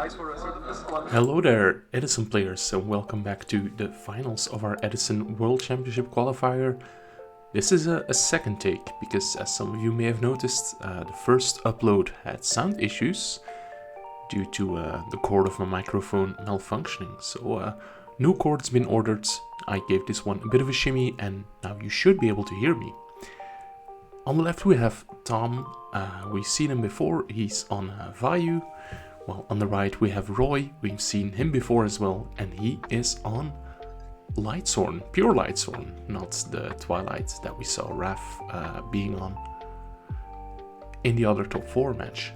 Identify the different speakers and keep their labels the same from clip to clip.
Speaker 1: Hello there, Edison players, and welcome back to the finals of our Edison World Championship qualifier. This is a second take, because as some of you may have noticed, the first upload had sound issues due to the cord of my microphone malfunctioning. So new cord's been ordered. I gave this one a bit of a shimmy, and now you should be able to hear me. On the left we have Tom. We've seen him before, he's on Vayu. While on the right we have Roy, we've seen him before as well, and he is on Lightsworn, pure Lightsworn, not the Twilight that we saw Raf being on in the other top 4 match.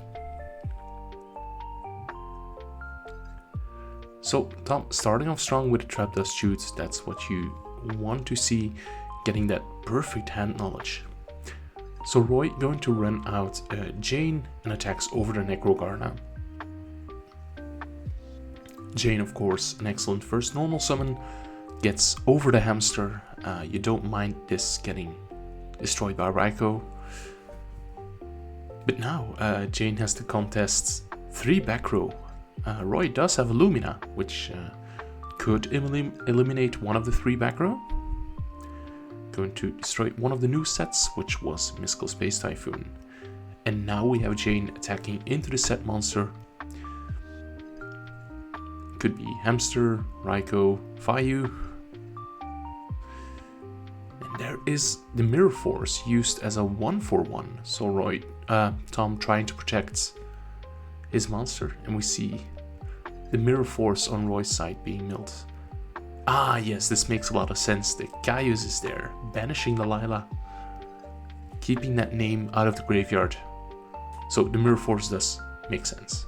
Speaker 1: So Tom, starting off strong with a trap dust shoot, that's what you want to see, getting that perfect hand knowledge. So Roy going to run out Jane and attacks over the Necrogar now. Jane, of course, an excellent first normal summon, gets over the hamster. You don't mind this getting destroyed by Raiko. But now Jane has to contest 3 back row. Roy does have a Lumina, which could eliminate one of the 3 back row. Going to destroy one of the new sets, which was Mystical Space Typhoon. And now we have Jane attacking into the set monster. Could be Hamster, Raiko, Vayu. And there is the Mirror Force used as a 1-for-1. So Tom trying to protect his monster. And we see the Mirror Force on Roy's side being milled. Ah yes, this makes a lot of sense. The Caius is there, banishing the Lila, keeping that name out of the graveyard. So the Mirror Force does make sense.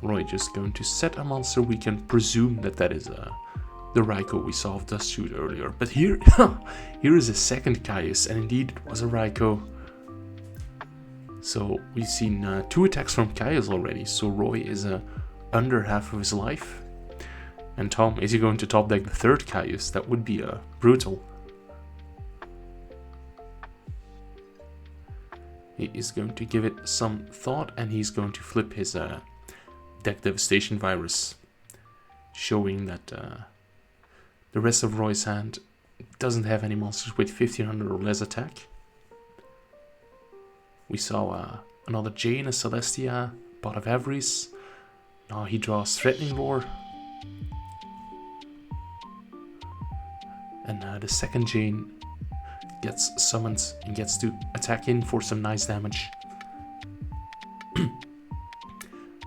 Speaker 1: Roy just going to set a monster. We can presume that that is the Raiko we saw of Dust Shoot earlier. But here, here is a second Caius, and indeed it was a Raiko. So we've seen 2 attacks from Caius already, so Roy is under half of his life. And Tom, is he going to top deck the 3rd Caius? That would be brutal. He is going to give it some thought, and he's going to flip his deck Devastation Virus, showing that the rest of Roy's hand doesn't have any monsters with 1500 or less attack. We saw another Jane, a Celestia, Pot of Avarice. Now he draws Threatening Roar. And the second Jane gets summoned and gets to attack in for some nice damage.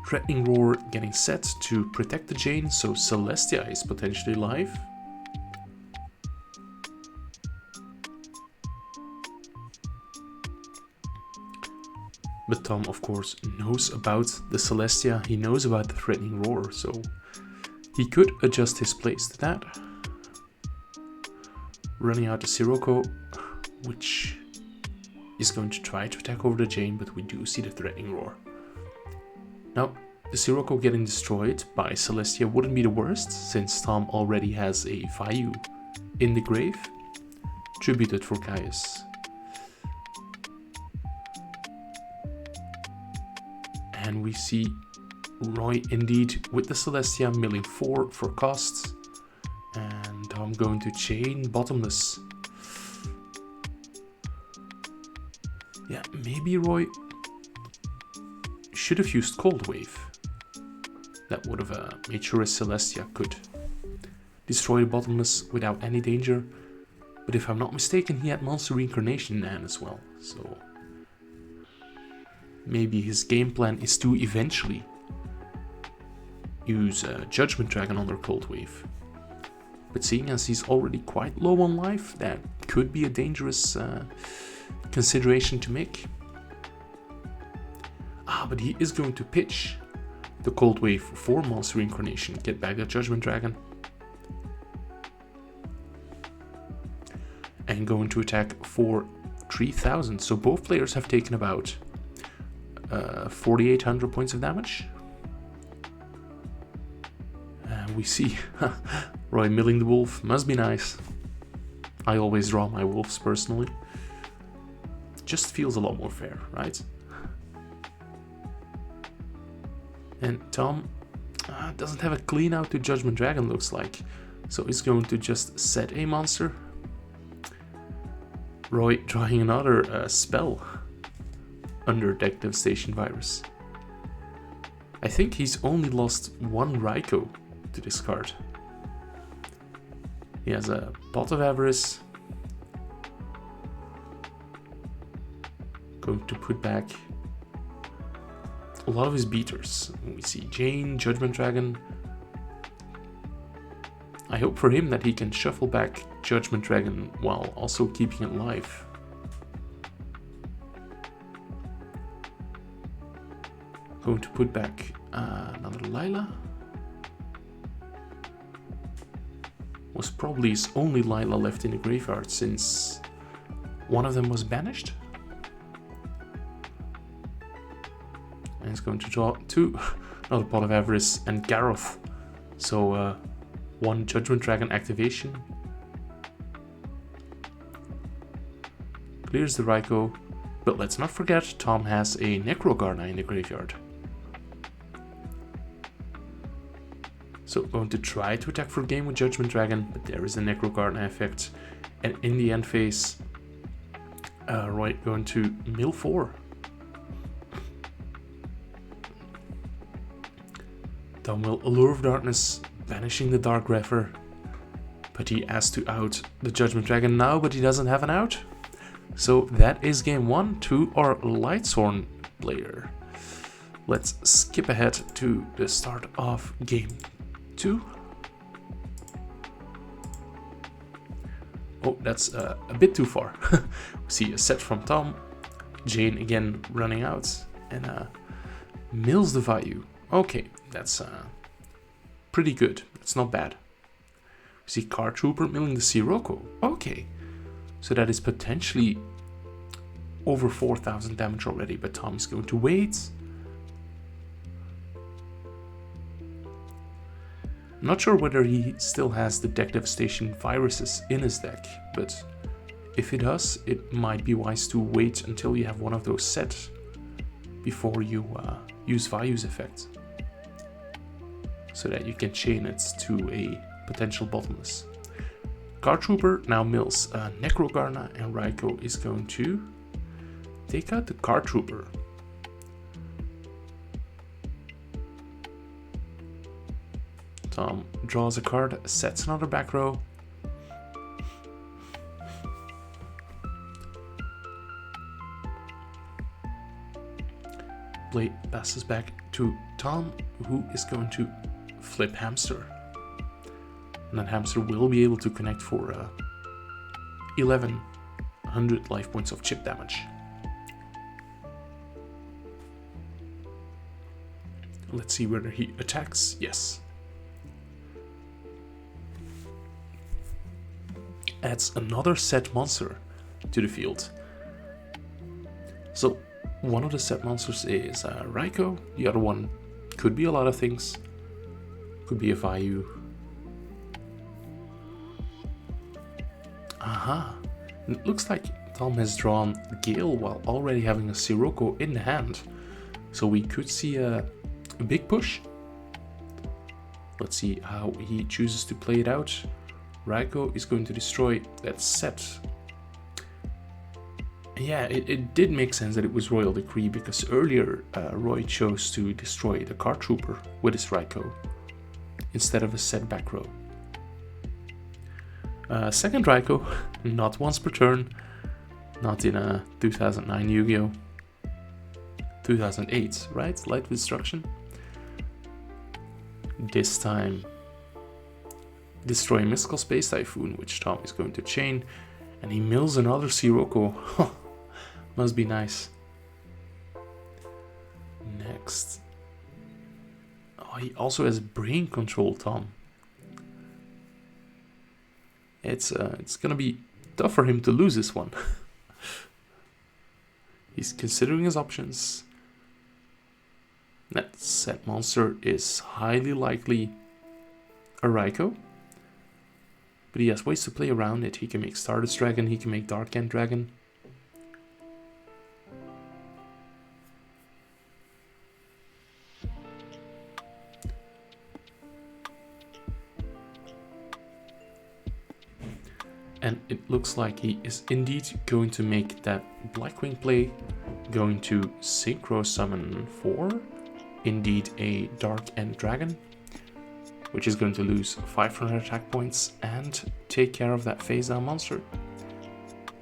Speaker 1: Threatening Roar getting set to protect the Jane, so Celestia is potentially live. But Tom, of course, knows about the Celestia, he knows about the Threatening Roar, so he could adjust his plays to that. Running out the Sirocco, which is going to try to attack over the Jane, but we do see the Threatening Roar. Now, the Sirocco getting destroyed by Celestia wouldn't be the worst, since Tom already has a Vayu in the grave, tributed for Caius. And we see Roy indeed with the Celestia milling 4 for costs. And I'm going to chain Bottomless. Yeah, maybe Roy should have used Cold Wave. That would have made sure a Celestia could destroy the Bottomless without any danger. But if I'm not mistaken, he had Monster Reincarnation in hand as well. So maybe his game plan is to eventually use Judgment Dragon on their Cold Wave. But seeing as he's already quite low on life, that could be a dangerous consideration to make. But he is going to pitch the Cold Wave for Monster Reincarnation, get back that Judgment Dragon. And going to attack for 3000, so both players have taken about 4800 points of damage. And we see Roy milling the wolf, must be nice. I always draw my wolves personally. Just feels a lot more fair, right? And Tom doesn't have a clean out to Judgment Dragon, looks like. So he's going to just set a monster. Roy drawing another spell under Deck Devastation Virus. I think he's only lost one Raikou to this card. He has a Pot of Avarice. Going to put back a lot of his beaters. We see Jane, Judgment Dragon. I hope for him that he can shuffle back Judgment Dragon while also keeping it live. Going to put back another Lila. Was probably his only Lila left in the graveyard since one of them was banished. And he's going to draw two, another Pot of Avarice and Garroth. So one Judgment Dragon activation. Clears the Raikou. But let's not forget, Tom has a Necrogarna in the graveyard. So going to try to attack for a game with Judgment Dragon, but there is a Necrogarna effect. And in the end phase, Roy going to mill 4. Tom will Allure of Darkness, banishing the Dark Refer. But he has to out the Judgment Dragon now, but he doesn't have an out. So that is game 1 to our Lightsworn player. Let's skip ahead to the start of game 2. Oh, that's a bit too far. We see a set from Tom. Jane again running out. And mills the Vayu. Okay, that's pretty good. That's not bad. We see Card Trooper milling the Sirocco. Okay. So that is potentially over 4,000 damage already, but Tom is going to wait. Not sure whether he still has the Deck Devastation viruses in his deck, but if he does, it might be wise to wait until you have one of those set before you use Vayu's effect, so that you can chain it to a potential bottomless. Card Trooper now mills Necrogarna, and Raikou is going to take out the Card Trooper. Tom draws a card, sets another back row. Play passes back to Tom, who is going to flip Hamster. And that Hamster will be able to connect for 1100 life points of chip damage. Let's see whether he attacks. Yes. Adds another set monster to the field. So one of the set monsters is Raikou. The other one could be a lot of things. Could be a Vayu. Aha. It looks like Tom has drawn Gale while already having a Sirocco in the hand. So we could see a big push. Let's see how he chooses to play it out. Raikou is going to destroy that set. Yeah, it did make sense that it was Royal Decree, because earlier Roy chose to destroy the Card Trooper with his Raikou instead of a set back row. Second Raikou, not once per turn, not in a 2009 Yu-Gi-Oh! 2008, right? Light Destruction. This time destroy Mystical Space Typhoon, which Tom is going to chain, and he mills another Sirocco. Must be nice. Next. Oh, he also has Brain Control, Tom. It's gonna be tough for him to lose this one. He's considering his options. That set monster is highly likely a Raikou. But he has ways to play around it. He can make Stardust Dragon, he can make Dark End Dragon. And it looks like he is indeed going to make that Blackwing play, going to Synchro Summon for indeed a Dark End Dragon, which is going to lose 500 attack points and take care of that phase down monster.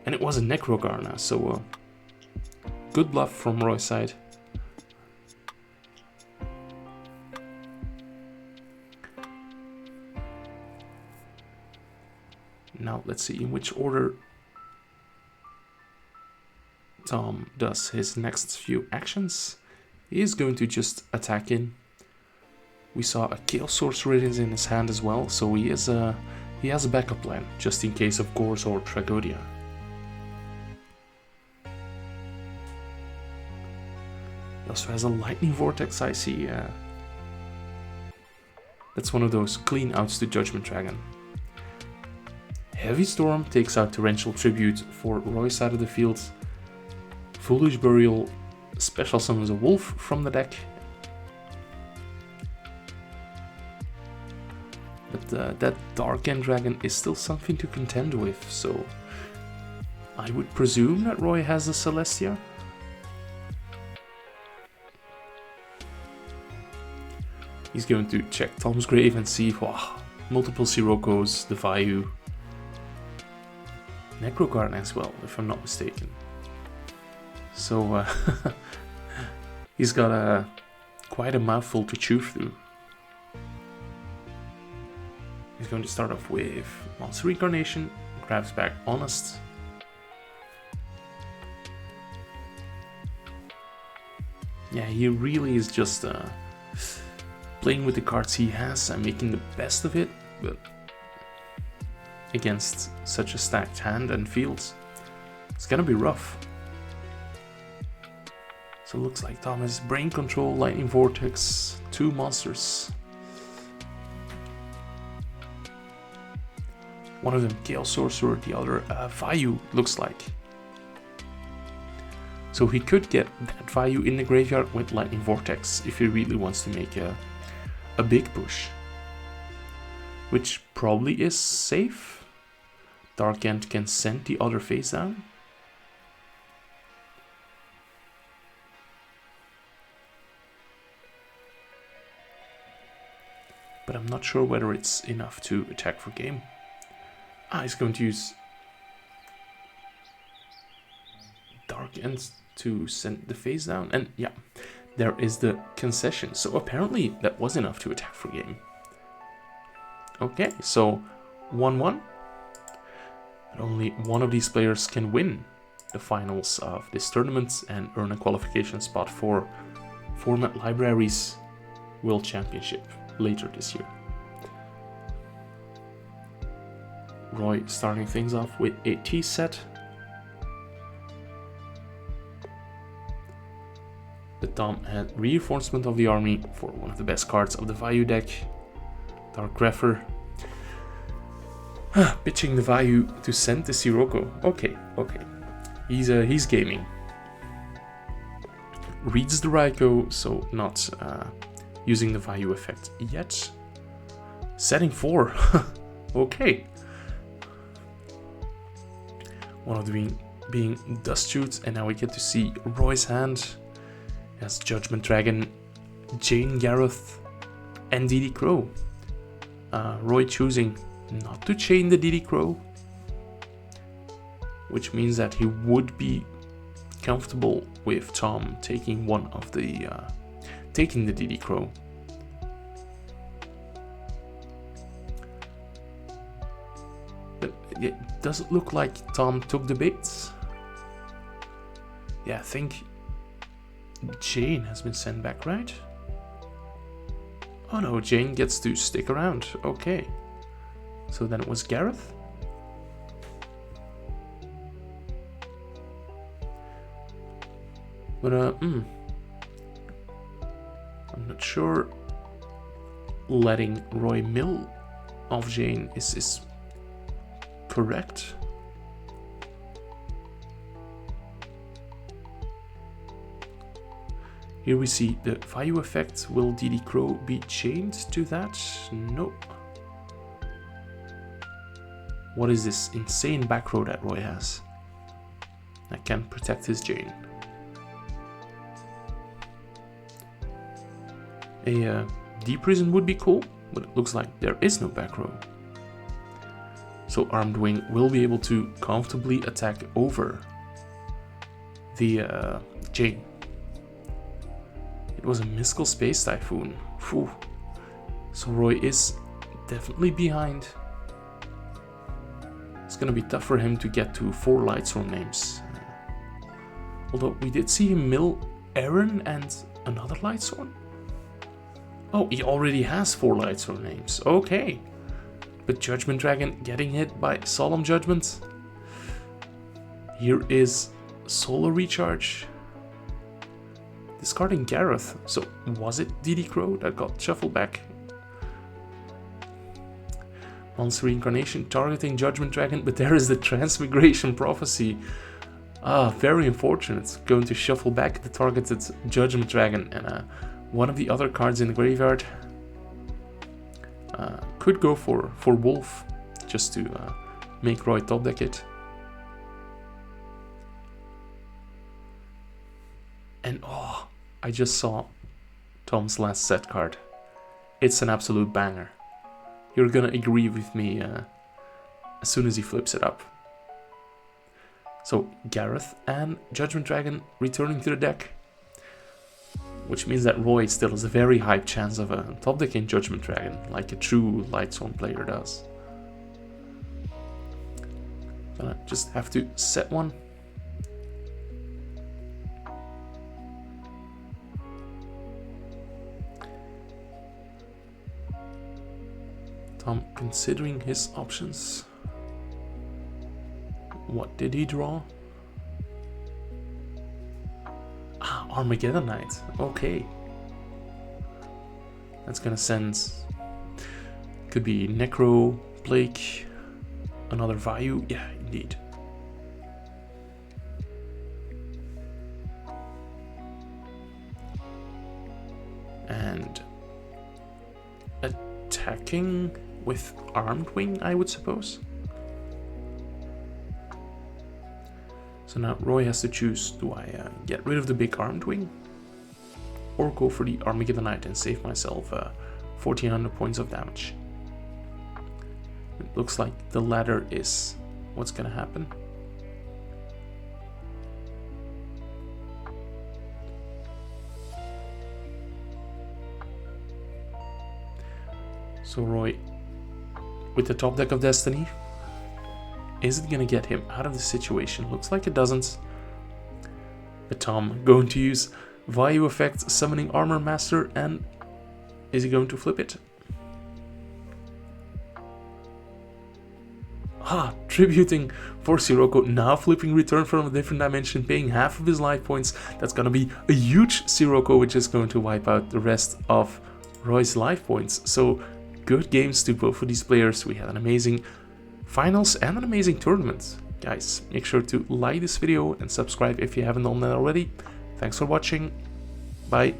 Speaker 1: And it was a Necrogarna, so good bluff from Roy's side. Now let's see in which order Tom does his next few actions. He is going to just attack in. We saw a Chaos Sorcerer in his hand as well, so he has a backup plan just in case of Gors or Tragodia. He also has a Lightning Vortex, I see. That's one of those clean outs to Judgment Dragon. Heavy Storm takes out Torrential Tribute for Roy's side of the field. Foolish Burial special summons a wolf from the deck. But that Dark End Dragon is still something to contend with, so I would presume that Roy has a Celestia. He's going to check Tom's grave and see, wow, multiple Sirokkos, the Vayu, Necrogarden as well, if I'm not mistaken. So he's got quite a mouthful to chew through. He's going to start off with Monster Reincarnation, grabs back Honest. Yeah, he really is just playing with the cards he has and making the best of it, but against such a stacked hand and fields, it's gonna be rough. So it looks like Tom has Brain Control, Lightning Vortex, 2 monsters. One of them Chaos Sorcerer, the other Vayu, looks like. So he could get that Vayu in the graveyard with Lightning Vortex if he really wants to make a big push. Which probably is safe. Dark End can send the other face down. But I'm not sure whether it's enough to attack for game. He's going to use Dark End to send the face down. And yeah, there is the concession. So apparently that was enough to attack for game. Okay, so 1-1. And only one of these players can win the finals of this tournament and earn a qualification spot for Format Libraries World Championship later this year. Roy starting things off with a T set. The Tom had Reinforcement of the Army for one of the best cards of the Vayu deck. Dark Grepher. Pitching the Vayu to send the Sirocco. Okay. He's gaming. Reads the Raikou, so not using the Vayu effect yet. Setting 4. Okay. One of them being Dust Shoot, and now we get to see Roy's hand as Judgment Dragon, Jane Gareth, and DD Crow. Roy choosing not to chain the DD Crow, which means that he would be comfortable with Tom taking one of the taking the DD Crow. But it doesn't look like Tom took the bait. Yeah, I think Jane has been sent back, right? Oh no, Jane gets to stick around. Okay. So then it was Gareth. But I'm not sure letting Roy mill off Jane is correct. Here we see the Vayu effect. Will DD Crow be chained to that? No. What is this insane back row that Roy has? That can protect his Jane. A deep prison would be cool, but it looks like there is no back row. So Armed Wing will be able to comfortably attack over the Jane. It was a Mystical Space Typhoon. Phew. So Roy is definitely behind. It's gonna be tough for him to get to 4 Lightsworn names. Although we did see him mill Aaron and another Lightsworn. Oh, he already has 4 Lightsworn names. Okay. But Judgment Dragon getting hit by Solemn Judgment. Here is Solar Recharge. Discarding Gareth. So was it DD Crow that got shuffled back? Monster Reincarnation targeting Judgment Dragon, but there is the Transmigration Prophecy. Ah, very unfortunate. Going to shuffle back the targeted Judgment Dragon, and one of the other cards in the graveyard could go for Wolf, just to make Roy top deck it. And oh, I just saw Tom's last set card. It's an absolute banger. You're gonna agree with me as soon as he flips it up. So Gareth and Judgment Dragon returning to the deck, which means that Roy still has a very high chance of a top decking Judgment Dragon, like a true Lightsworn player does. Gonna just have to set one. Tom considering his options. What did he draw? Ah, Armageddon Knight. Okay. That's gonna send... Could be Necro, Blake, another Vayu. Yeah, indeed. And... attacking with Armed Wing, I would suppose. So now Roy has to choose, do I get rid of the big Armed Wing or go for the Armageddon Knight and save myself 1400 points of damage? It looks like the latter is what's gonna happen. So Roy, with the top deck of Destiny, is it gonna get him out of the situation? Looks like it doesn't. But Tom going to use Vayu effect, summoning Armor Master, and is he going to flip it? Ah, tributing for Sirocco, now flipping Return from a Different Dimension, paying half of his life points. That's gonna be a huge Sirocco, which is going to wipe out the rest of Roy's life points. So good games to both of these players. We had an amazing finals and an amazing tournament. Guys, make sure to like this video and subscribe if you haven't done that already. Thanks for watching. Bye.